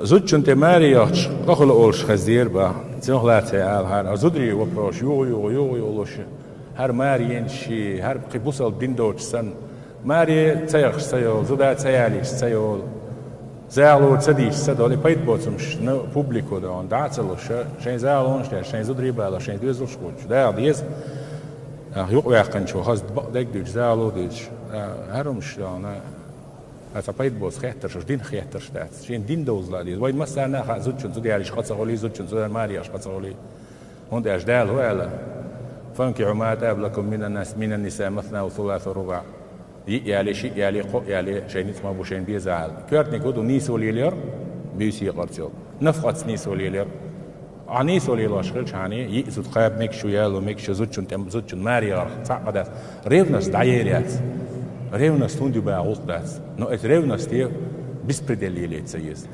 زوجن تمارياتش أخل أولش خزير با تنو لا تعال هر زودري وبروش يو يولوش هر مارين شي هر قبوسل ديندوش سن ماري تيرخ سيو زودا تياليش سيو زالو تديش سدولي بايت بوتمش نو بوبليكو دون داتلوش شين زالونش شين زودري بالا شين دوزل شكوش دا ديز يوق واقن شو هاز دك دوج زالو دوج هرمش دون هذا بايت بوس خيترش دين خيترش دات شين دين دوز لا دي وايد مثلا انا زوجن زودي على شخصولي زوجن زود ماري شخصولي هون اجدال هو لا فانكحوا ما تاب لكم من النساء مثنى وثلاث ورباع يالي شيء يالي شيء نسمع بوشين بيزعل كارتني كودو نيسو ليلير بيسي قرتيل نفقت نيسو ليلير عنيسو ليلو شغلش عني يئسو تقاب ميكشو يالو ميكشو زوجن ماري تعقدات ريفنس دعيريات ريفنس توندي بقى غلط دات نو ات ريفنس تي بسبريدليليت سيز